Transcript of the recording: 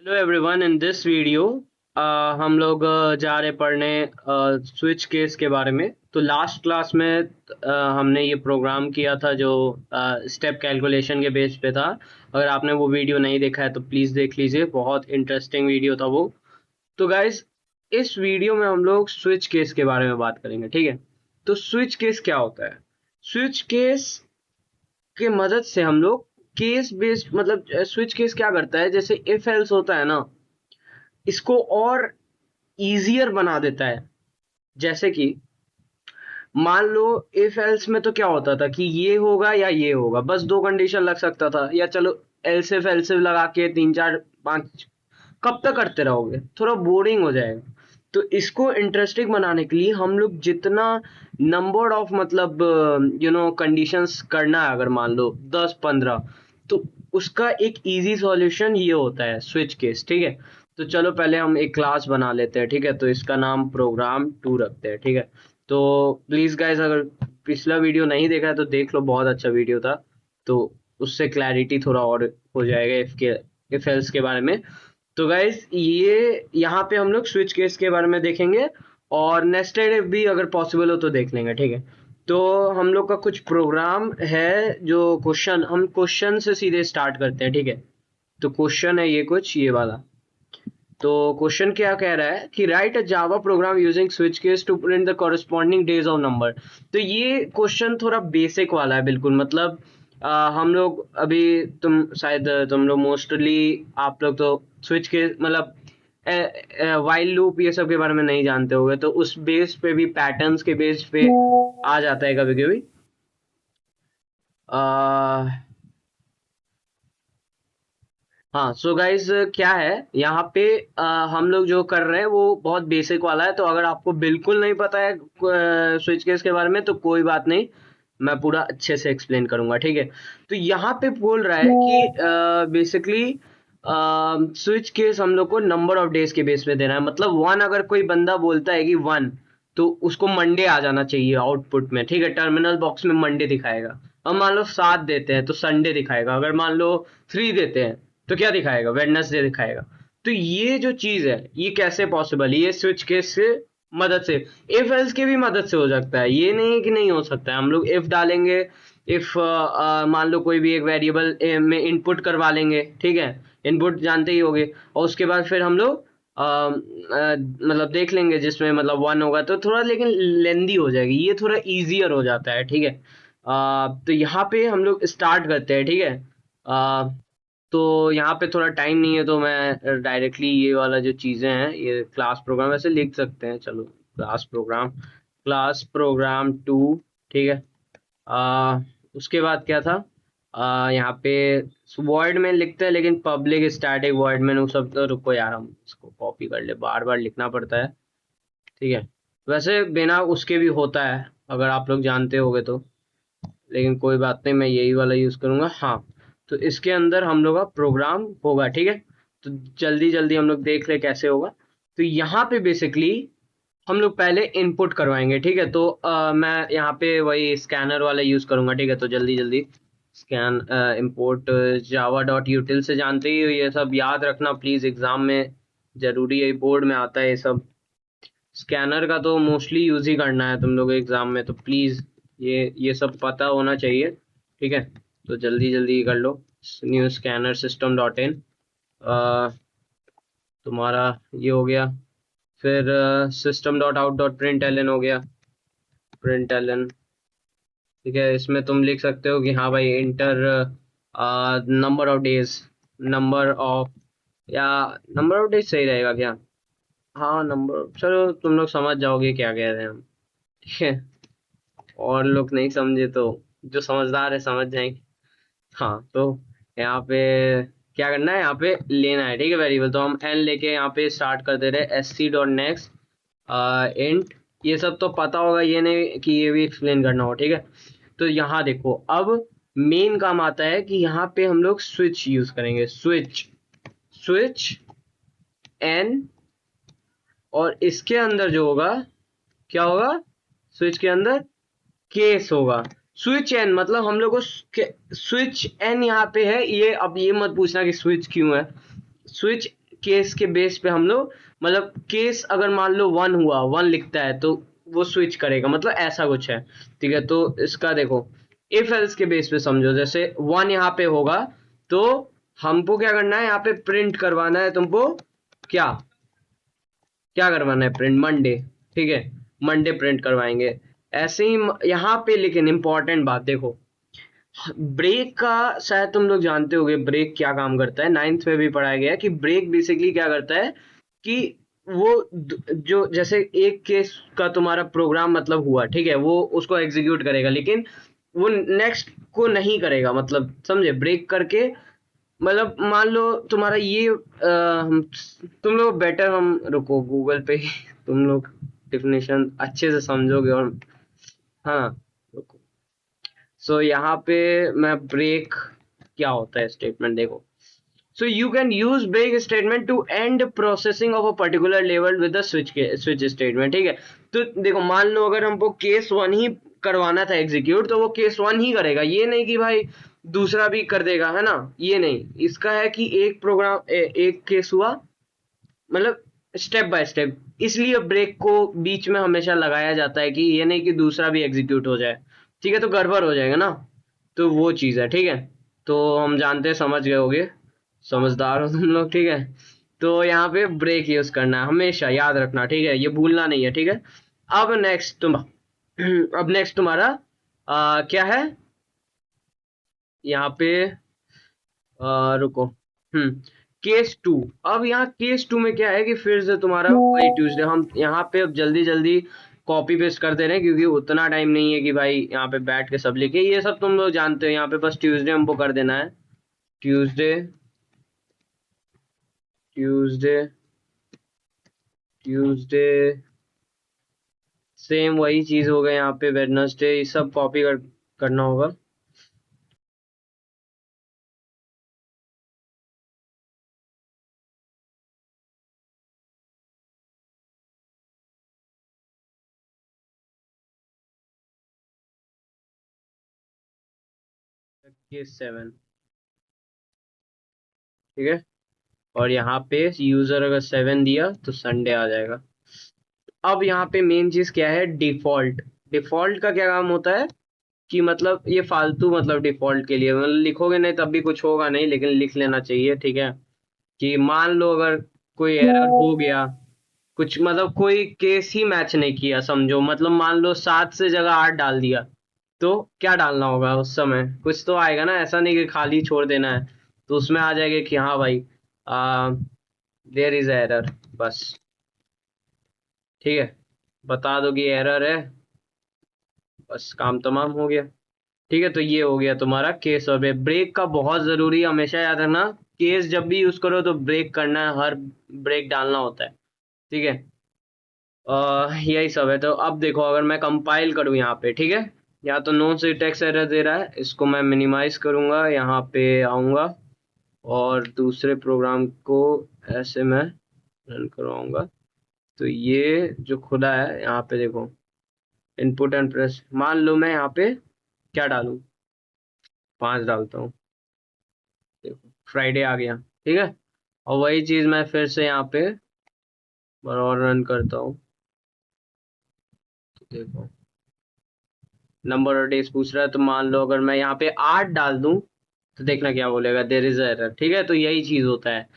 Hello everyone, in this video हम लोग जा रहे पढ़ने स्विच केस के बारे में। तो लास्ट क्लास में हमने ये प्रोग्राम किया था जो स्टेप कैलकुलेशन के बेस पे था। अगर आपने वो वीडियो नहीं देखा है तो प्लीज़ देख लीजिए, बहुत इंटरेस्टिंग वीडियो था वो। तो गाइज, इस वीडियो में हम लोग स्विच केस के बारे में बात करेंगे, ठीक है। तो स्विच केस क्या होता है? स्विच केस के मदद से हम लोग केस बेस्ड, मतलब स्विच केस क्या करता है, जैसे इफ एल्स होता है ना, इसको और इजियर बना देता है। जैसे कि मान लो इफ एल्स में तो क्या होता था कि ये होगा या ये होगा, बस दो कंडीशन लग सकता था, या चलो एल्सिफ एल्सिफ लगा के तीन चार पांच कब तक करते रहोगे, थोड़ा बोरिंग हो जाएगा। तो इसको इंटरेस्टिंग बनाने के लिए हम लोग जितना नंबर ऑफ, मतलब कंडीशंस करना है, अगर मान लो 10-15, तो उसका एक इजी सॉल्यूशन ये होता है स्विच केस, ठीक है। तो चलो पहले हम एक क्लास बना लेते हैं, ठीक है। तो इसका नाम प्रोग्राम 2 रखते हैं, ठीक है। तो प्लीज गाइस, अगर पिछला वीडियो नहीं देखा है तो देख लो, बहुत अच्छा वीडियो था। तो उससे क्लैरिटी थोड़ा और हो जाएगा इफ एल्स के बारे में। तो गाइस, ये यहाँ पे हम लोग स्विच केस के बारे में देखेंगे, और नेस्टेड इफ भी अगर पॉसिबल हो तो देख लेंगे, ठीक है। तो हम लोग का कुछ प्रोग्राम है, जो हम क्वेश्चन से सीधे स्टार्ट करते हैं, ठीक है। तो क्वेश्चन है ये कुछ ये वाला। तो क्वेश्चन क्या कह रहा है कि write a Java program using switch case to print the corresponding days of number. तो ये क्वेश्चन थोड़ा बेसिक वाला है, बिल्कुल। मतलब हम लोग अभी, तुम लोग मोस्टली, आप लोग तो स्विच के मतलब वाइल लूप ये सब के बारे में नहीं जानते होगे, तो उस बेस पे भी, पैटर्न्स के बेस पे आ जाता है कभी कभी। हाँ, सो गाइज, क्या है यहाँ पे, हम लोग जो कर रहे हैं वो बहुत बेसिक वाला है। तो अगर आपको बिल्कुल नहीं पता है स्विच केस के बारे में तो कोई बात नहीं, मैं पूरा अच्छे से एक्सप्लेन करूंगा, ठीक है। तो यहाँ पे बोल रहा है कि बेसिकली स्विच केस हम लोग को नंबर ऑफ डेज के बेस पे देना है। मतलब वन, अगर कोई बंदा बोलता है कि वन, तो उसको मंडे आ जाना चाहिए आउटपुट में, ठीक है। टर्मिनल बॉक्स में मंडे दिखाएगा। अब मान लो 7 देते हैं तो संडे दिखाएगा। अगर मान लो 3 देते हैं तो क्या दिखाएगा, वेडनेसडे दिखाएगा। तो ये जो चीज है, ये कैसे पॉसिबल है? ये स्विच केस से मदद से, इफ एल्स के भी मदद से हो सकता है, ये नहीं कि नहीं हो सकता है। हम लोग इफ डालेंगे, इफ मान लो कोई भी एक वेरिएबल में इनपुट करवा लेंगे, ठीक है। इनपुट जानते ही होगे। और उसके बाद फिर हम लोग मतलब देख लेंगे, जिसमें मतलब वन होगा तो थोड़ा, लेकिन लेंदी हो जाएगी, ये थोड़ा इजियर हो जाता है, ठीक है। तो यहाँ पे हम लोग स्टार्ट करते हैं, ठीक है। तो यहाँ पे थोड़ा टाइम नहीं है, तो मैं डायरेक्टली ये वाला जो चीज़ें हैं, ये क्लास प्रोग्राम ऐसे लिख सकते हैं। चलो, क्लास प्रोग्राम 2, ठीक है। आ, उसके बाद क्या था, यहाँ पे वर्ड में लिखते हैं, लेकिन पब्लिक स्टैटिक वर्ड में वो सब तो, रुको यार, हम इसको कॉपी कर ले, बार बार लिखना पड़ता है, ठीक है। वैसे बिना उसके भी होता है, अगर आप लोग जानते होगे तो, लेकिन कोई बात नहीं, मैं यही वाला यूज करूंगा, हाँ। तो इसके अंदर हम लोग का प्रोग्राम होगा, ठीक है। तो जल्दी जल्दी हम लोग देख ले कैसे होगा। तो यहाँ पे बेसिकली हम लोग पहले इनपुट करवाएंगे, ठीक है। तो मैं यहाँ पे वही स्कैनर वाला यूज करूंगा, ठीक है। तो जल्दी जल्दी स्कैन इंपोर्ट java.util से, जानते ही हो, ये सब याद रखना प्लीज, एग्जाम में जरूरी है, बोर्ड में आता है ये सब। स्कैनर का तो मोस्टली यूज ही करना है तुम लोग एग्जाम में, तो प्लीज ये सब पता होना चाहिए, ठीक है। तो जल्दी जल्दी कर लो। न्यू स्कैनर system.in, तुम्हारा ये हो गया। फिर system.out.println हो गया, println, ठीक है। इसमें तुम लिख सकते हो कि हाँ भाई, inter number of days, number of, या नंबर ऑफ डेज सही रहेगा क्या? हाँ, नंबर, चलो तुम लोग समझ जाओगे क्या कह रहे हैं हम, ठीक है। और लोग नहीं समझे तो, जो समझदार है समझ जाएंगे। हाँ, तो यहाँ पे क्या करना है, यहाँ पे लेना है, ठीक है, वेरिएबल। तो हम एन लेके यहाँ पे स्टार्ट कर दे रहे हैं, sc.next इंट। ये सब तो पता होगा, ये नहीं कि ये भी एक्सप्लेन करना हो, ठीक है। तो यहाँ देखो, अब मेन काम आता है कि यहाँ पे हम लोग स्विच यूज करेंगे, स्विच, स्विच एन, और इसके अंदर जो होगा, क्या होगा, स्विच के अंदर केस होगा। स्विच एन, मतलब हम लोग को स्विच एन यहाँ पे है, ये अब ये मत पूछना कि स्विच क्यों है। स्विच केस के बेस पे हम लोग, मतलब केस अगर मान लो 1 हुआ, 1 लिखता है तो वो स्विच करेगा, मतलब ऐसा कुछ है। ठीक है, तो इसका देखो इफ एल्स के बेस पे समझो, जैसे 1 यहाँ पे होगा तो हमको क्या करना है, यहाँ पे प्रिंट करवाना है तुमको, क्या क्या करवाना है, प्रिंट मंडे। ठीक है, मंडे प्रिंट करवाएंगे। ऐसे ही यहाँ पे, लेकिन इंपॉर्टेंट बात देखो, ब्रेक का शायद तुम लोग जानते होगे ब्रेक क्या काम करता है, 9th में भी पढ़ाया गया है कि ब्रेक बेसिकली क्या करता है कि वो जो जैसे एक केस का तुम्हारा प्रोग्राम मतलब हुआ, ठीक है, वो उसको एग्जीक्यूट करेगा, लेकिन वो नेक्स्ट को नहीं करेगा, मतलब समझे, ब्रेक करके, मतलब मान लो तुम्हारा ये तुम लोग बेटर, हम रुको गूगल पे ही तुम लोग डिफिनेशन अच्छे से समझोगे, और हाँ रुको। सो यहाँ पे मैं ब्रेक क्या होता है स्टेटमेंट देखो। So you can use break statement to end processing of a particular level with the switch statement. ठीक है, तो देखो मान लो अगर हमको केस 1 ही करवाना था एग्जीक्यूट, तो वो केस 1 ही करेगा, ये नहीं कि भाई दूसरा भी कर देगा, है ना, ये नहीं। इसका है कि एक प्रोग्राम एक केस हुआ, मतलब स्टेप बाय स्टेप, इसलिए ब्रेक को बीच में हमेशा लगाया जाता है कि ये नहीं कि दूसरा भी एग्जीक्यूट हो जाए, ठीक है, तो गड़बड़ हो जाएगा ना, तो वो चीज है। ठीक है, तो हम जानते हैं, समझ गए होगे, समझदार हो तुम लोग। ठीक है, तो यहाँ पे ब्रेक यूज करना है, हमेशा याद रखना, ठीक है, ये भूलना नहीं है। ठीक है, अब नेक्स्ट अब नेक्स्ट तुम्हारा क्या है यहाँ पे, रुको, हम्म केस 2। अब यहाँ केस 2 में क्या है कि फिर से तुम्हारा वही ट्यूसडे, हम यहाँ पे अब जल्दी जल्दी कॉपी पेस्ट कर दे रहे हैं, क्योंकि उतना टाइम नहीं है कि भाई यहाँ पे बैठ के सब लिखे, ये सब तुम लोग जानते हो, यहाँ पे बस ट्यूसडे हमको कर देना है। ट्यूसडे, ट्यूसडे, ट्यूसडे, सेम वही चीज हो गया यहाँ पे, वेडनेसडे, ये सब कॉपी करना होगा। केस 7, ठीक है, और यहाँ पे यूजर अगर 7 दिया तो संडे आ जाएगा। अब यहाँ पे मेन चीज क्या है, डिफॉल्ट। डिफॉल्ट का क्या काम होता है कि मतलब ये फालतू, मतलब डिफॉल्ट के लिए, मतलब लिखोगे नहीं तब भी कुछ होगा नहीं, लेकिन लिख लेना चाहिए। ठीक है, कि मान लो अगर कोई एरर हो गया, कुछ मतलब कोई केस ही मैच नहीं किया समझो, मतलब मान लो 7 से जगह 8 डाल दिया, तो क्या डालना होगा उस समय, कुछ तो आएगा ना, ऐसा नहीं कि खाली छोड़ देना है। तो उसमें आ जाएगा कि हाँ भाई, देयर इज एरर, बस। ठीक है, बता दो कि एरर है, बस काम तमाम हो गया। ठीक है, तो ये हो गया तुम्हारा केस और ब्रेक। ब्रेक का बहुत जरूरी है, हमेशा याद रखना, केस जब भी यूज करो तो ब्रेक करना है, हर ब्रेक डालना होता है। ठीक है, यही सब है। तो अब देखो अगर मैं कंपाइल करूँ यहाँ पे, ठीक है, या तो नो से टेक्स्ट एरर दे रहा है, इसको मैं मिनिमाइज करूंगा, यहाँ पे आऊंगा और दूसरे प्रोग्राम को ऐसे मैं रन करवाऊंगा। तो ये जो खुला है यहाँ पे देखो, इनपुट एंड प्रेस, मान लो मैं यहाँ पे क्या डालूं, 5 डालता हूँ, देखो फ्राइडे आ गया। ठीक है, और वही चीज मैं फिर से यहाँ पे और रन करता हूँ, तो देखो नंबर और डेज पूछ रहा है, तो मान लो अगर मैं यहाँ पे 8 डाल दूं, तो देखना क्या बोलेगा, देयर इज एरर। ठीक है, तो यही चीज होता है